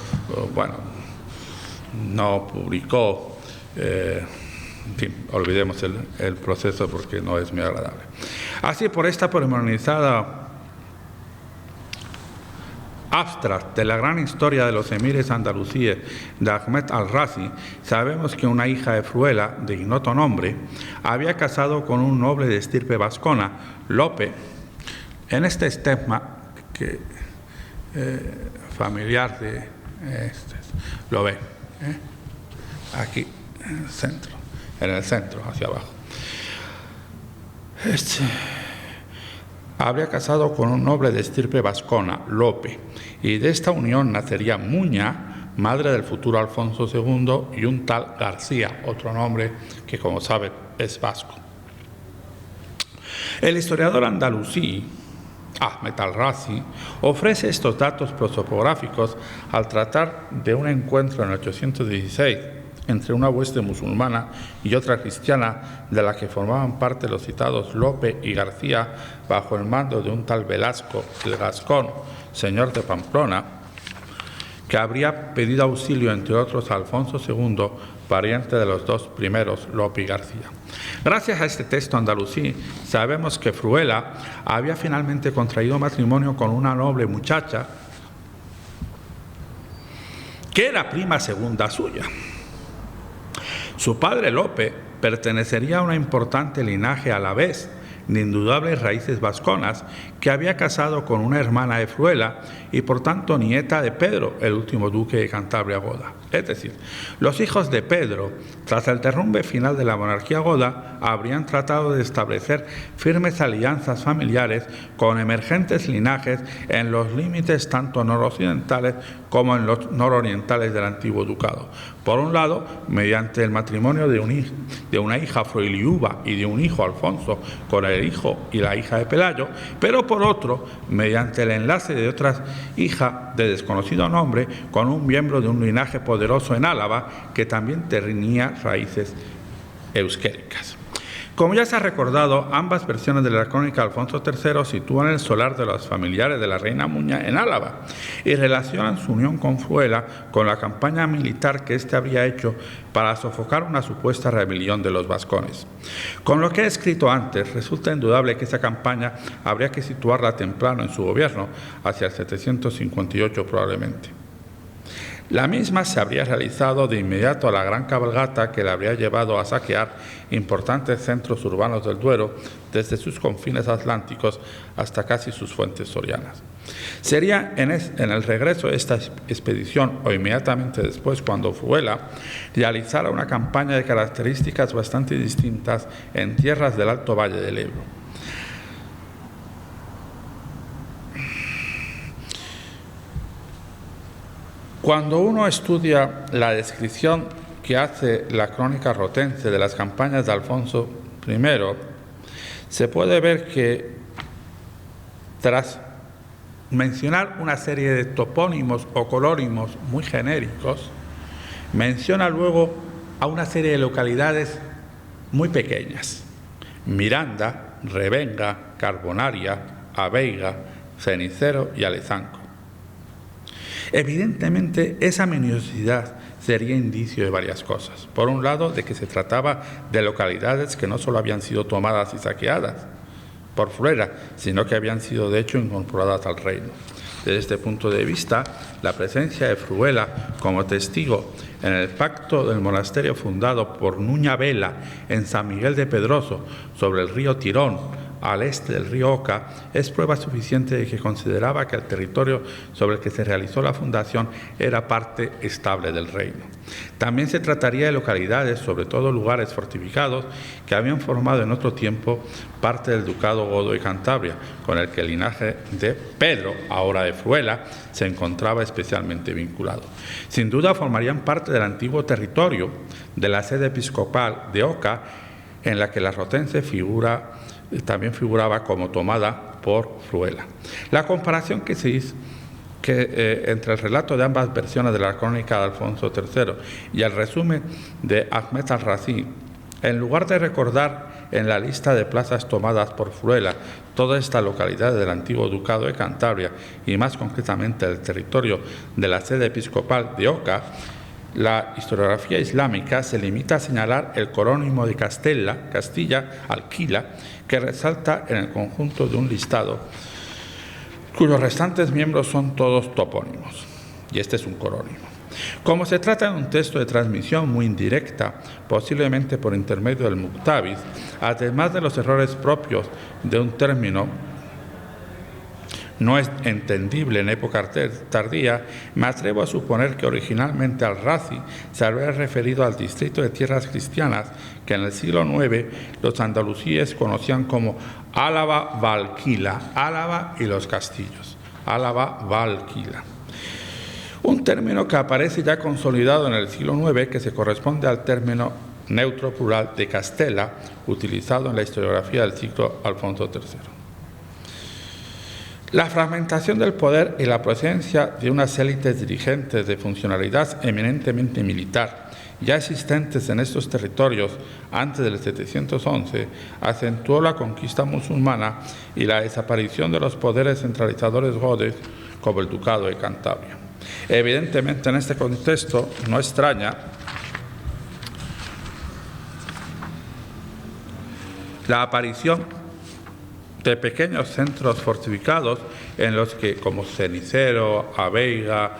no publicó, en fin, olvidemos el proceso porque no es muy agradable. Así, por esta pormenorizada abstract de la gran historia de los emires andalusíes de Ahmed al-Razi, sabemos que una hija de Fruela, de ignoto nombre, había casado con un noble de estirpe vascona, Lope, en este estigma familiar de lo ve, aquí en el centro, hacia abajo. Habría casado con un noble de estirpe vascona, Lope, y de esta unión nacería Muña, madre del futuro Alfonso II, y un tal García, otro nombre que, como saben, es vasco. El historiador andalusí Ahmed al-Razi ofrece estos datos prosopográficos al tratar de un encuentro en 816 entre una hueste musulmana y otra cristiana, de la que formaban parte los citados Lope y García, bajo el mando de un tal Velasco el Gascón, señor de Pamplona, que habría pedido auxilio, entre otros, a Alfonso II, pariente de los dos primeros, Lope y García. Gracias a este texto andalusí, sabemos que Fruela había finalmente contraído matrimonio con una noble muchacha, que era prima segunda suya. Su padre Lope pertenecería a un importante linaje alavés de indudables raíces vasconas, que había casado con una hermana de Fruela y por tanto nieta de Pedro, el último duque de Cantabria goda. Es decir, los hijos de Pedro, tras el derrumbe final de la monarquía goda, habrían tratado de establecer firmes alianzas familiares con emergentes linajes en los límites tanto noroccidentales como en los nororientales del antiguo ducado. Por un lado, mediante el matrimonio de una hija Froiliuba y de un hijo Alfonso con el hijo y la hija de Pelayo, pero por otro, mediante el enlace de otra hija de desconocido nombre con un miembro de un linaje poderoso en Álava que también tenía raíces euskéricas. Como ya se ha recordado, ambas versiones de la crónica de Alfonso III sitúan el solar de los familiares de la reina Muña en Álava y relacionan su unión con Fruela con la campaña militar que éste habría hecho para sofocar una supuesta rebelión de los vascones. Con lo que he escrito antes, resulta indudable que esa campaña habría que situarla temprano en su gobierno, hacia el 758 probablemente. La misma se habría realizado de inmediato a la gran cabalgata que le habría llevado a saquear importantes centros urbanos del Duero desde sus confines atlánticos hasta casi sus fuentes sorianas. Sería en el regreso de esta expedición o inmediatamente después cuando Fruela realizara una campaña de características bastante distintas en tierras del Alto Valle del Ebro. Cuando uno estudia la descripción que hace la crónica rotense de las campañas de Alfonso I, se puede ver que tras mencionar una serie de topónimos o colónimos muy genéricos, menciona luego a una serie de localidades muy pequeñas: Miranda, Revenga, Carbonaria, Aveiga, Cenicero y Alezanco. Evidentemente, esa minuciosidad sería indicio de varias cosas. Por un lado, de que se trataba de localidades que no solo habían sido tomadas y saqueadas por Fruela, sino que habían sido de hecho incorporadas al reino. Desde este punto de vista, la presencia de Fruela como testigo en el pacto del monasterio fundado por Nuña Vela en San Miguel de Pedroso sobre el río Tirón, al este del río Oca, es prueba suficiente de que consideraba que el territorio sobre el que se realizó la fundación era parte estable del reino. También se trataría de localidades, sobre todo lugares fortificados, que habían formado en otro tiempo parte del ducado godo de Cantabria, con el que el linaje de Pedro, ahora de Fruela, se encontraba especialmente vinculado. Sin duda formarían parte del antiguo territorio de la sede episcopal de Oca, en la que la rotense también figuraba como tomada por Fruela. La comparación que se hizo entre el relato de ambas versiones de la crónica de Alfonso III y el resumen de Ahmed al-Razi, en lugar de recordar en la lista de plazas tomadas por Fruela toda esta localidad del antiguo ducado de Cantabria y más concretamente el territorio de la sede episcopal de Oca, la historiografía islámica se limita a señalar el corónimo de Castilla, Alquila, que resalta en el conjunto de un listado cuyos restantes miembros son todos topónimos, y este es un corónimo. Como se trata de un texto de transmisión muy indirecta, posiblemente por intermedio del Muktabis, además de los errores propios de un término no es entendible en época tardía, me atrevo a suponer que originalmente al-Razi se habría referido al distrito de tierras cristianas que en el siglo IX los andalusíes conocían como Álava-Valquila, Álava y los castillos, Álava-Valquila. Un término que aparece ya consolidado en el siglo IX que se corresponde al término neutro plural de Castella, utilizado en la historiografía del siglo Alfonso III. La fragmentación del poder y la presencia de unas élites dirigentes de funcionalidad eminentemente militar, ya existentes en estos territorios antes del 711, acentuó la conquista musulmana y la desaparición de los poderes centralizadores godes como el Ducado de Cantabria. Evidentemente, en este contexto, no extraña la aparición de pequeños centros fortificados en los que, como Cenicero, Aveiga,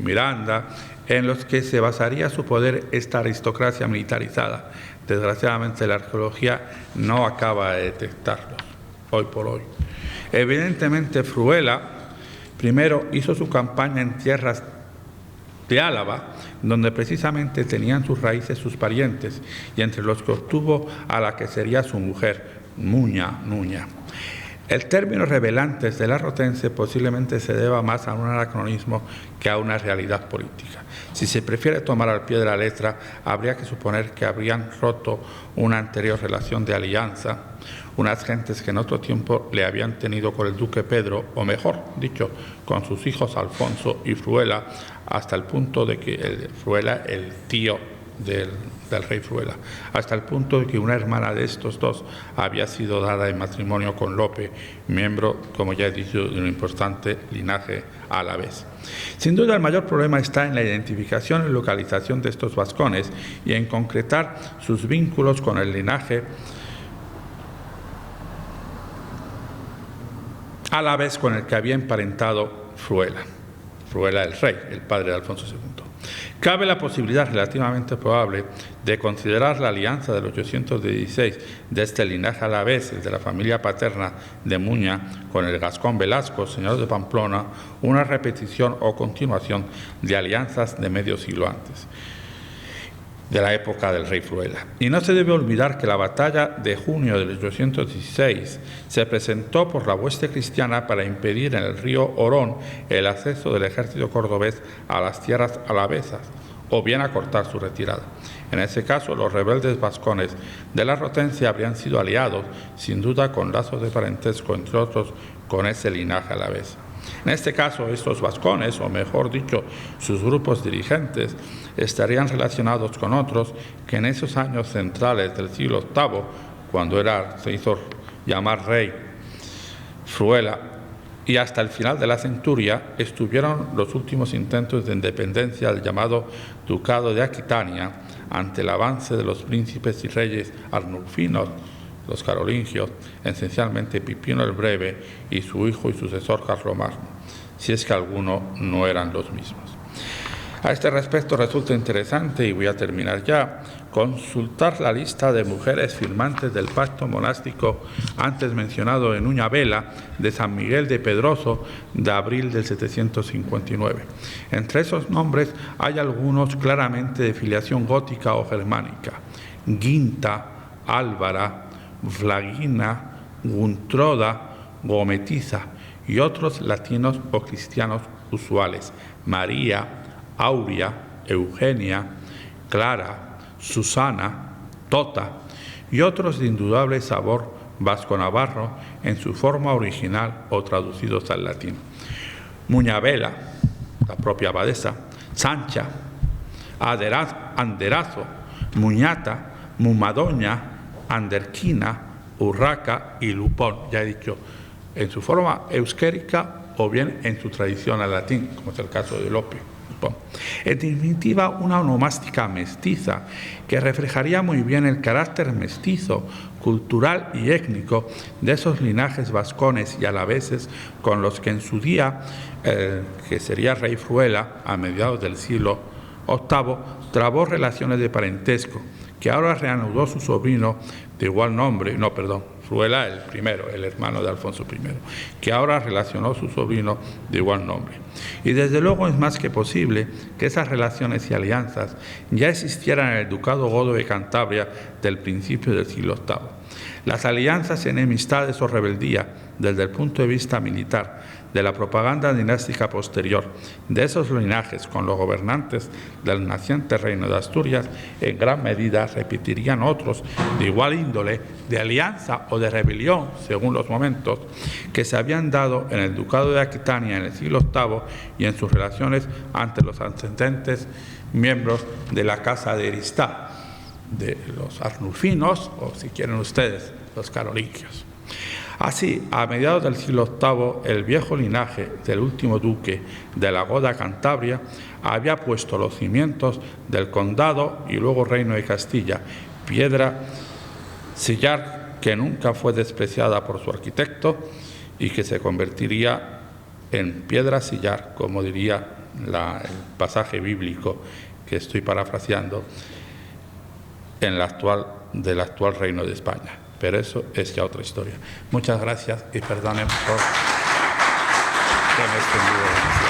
Miranda, en los que se basaría su poder esta aristocracia militarizada. Desgraciadamente la arqueología no acaba de detectarlos hoy por hoy. Evidentemente Fruela primero hizo su campaña en tierras de Álava, donde precisamente tenían sus raíces sus parientes, y entre los que obtuvo a la que sería su mujer, Nuña. El término rebelantes de la Rotense posiblemente se deba más a un anacronismo que a una realidad política. Si se prefiere tomar al pie de la letra, habría que suponer que habrían roto una anterior relación de alianza, unas gentes que en otro tiempo le habían tenido con el duque Pedro, o mejor dicho, con sus hijos Alfonso y Fruela, hasta el punto de que Fruela, el tío del rey Fruela, hasta el punto de que una hermana de estos dos había sido dada en matrimonio con Lope, miembro, como ya he dicho, de un importante linaje alavés. Sin duda el mayor problema está en la identificación y localización de estos vascones y en concretar sus vínculos con el linaje alavés con el que había emparentado Fruela el rey, el padre de Alfonso II. Cabe la posibilidad relativamente probable de considerar la alianza del 816 de este linaje alavés de la familia paterna de Muña con el gascón Velasco, señor de Pamplona, una repetición o continuación de alianzas de medio siglo antes, de la época del rey Fruela. Y no se debe olvidar que la batalla de junio del 816 se presentó por la hueste cristiana para impedir en el río Orón el acceso del ejército cordobés a las tierras alavesas, o bien acortar su retirada. En ese caso, los rebeldes vascones de la Rotense habrían sido aliados, sin duda con lazos de parentesco, entre otros, con ese linaje alavés. En este caso, estos vascones, o mejor dicho, sus grupos dirigentes, estarían relacionados con otros que en esos años centrales del siglo VIII, cuando se hizo llamar rey Fruela, y hasta el final de la centuria, estuvieron los últimos intentos de independencia del llamado Ducado de Aquitania ante el avance de los príncipes y reyes arnulfinos, los carolingios, esencialmente Pipino el Breve y su hijo y sucesor Carlomagno, si es que alguno no eran los mismos. A este respecto resulta interesante, y voy a terminar ya, consultar la lista de mujeres firmantes del pacto monástico antes mencionado en Uñavela de San Miguel de Pedroso de abril del 759. Entre esos nombres hay algunos claramente de filiación gótica o germánica: Ginta, Álvara, Flagina, Guntroda, Gometiza, y otros latinos o cristianos usuales: María, Aurea, Eugenia, Clara, Susana, Tota, y otros de indudable sabor vasco-navarro en su forma original o traducidos al latín: Muñavela, la propia abadesa, Sancha, Anderazo, Muñata, Mumadoña, Anderquina, Urraca y Lupón, ya he dicho, en su forma euskérica o bien en su tradición al latín, como es el caso de Lope. En definitiva, una onomástica mestiza que reflejaría muy bien el carácter mestizo, cultural y étnico de esos linajes vascones y alaveses con los que en su día, que sería rey Fruela, a mediados del siglo VIII, trabó relaciones de parentesco, que ahora reanudó su sobrino de igual nombre, Fruela el primero, el hermano de Alfonso I, que ahora relacionó su sobrino de igual nombre. Y desde luego es más que posible que esas relaciones y alianzas ya existieran en el Ducado Godo de Cantabria del principio del siglo VIII. Las alianzas, enemistades o rebeldía, desde el punto de vista militar, de la propaganda dinástica posterior de esos linajes con los gobernantes del naciente reino de Asturias, en gran medida repetirían otros de igual índole, de alianza o de rebelión, según los momentos, que se habían dado en el Ducado de Aquitania en el siglo VIII y en sus relaciones ante los ascendentes miembros de la Casa de Eristá, de los arnulfinos, o si quieren ustedes, los carolingios. Así, a mediados del siglo VIII, el viejo linaje del último duque de la Goda Cantabria había puesto los cimientos del condado y luego reino de Castilla, piedra sillar que nunca fue despreciada por su arquitecto y que se convertiría en piedra sillar, como diría el pasaje bíblico que estoy parafraseando, del actual Reino de España. Pero eso es ya otra historia. Muchas gracias y perdonen por que me he extendido.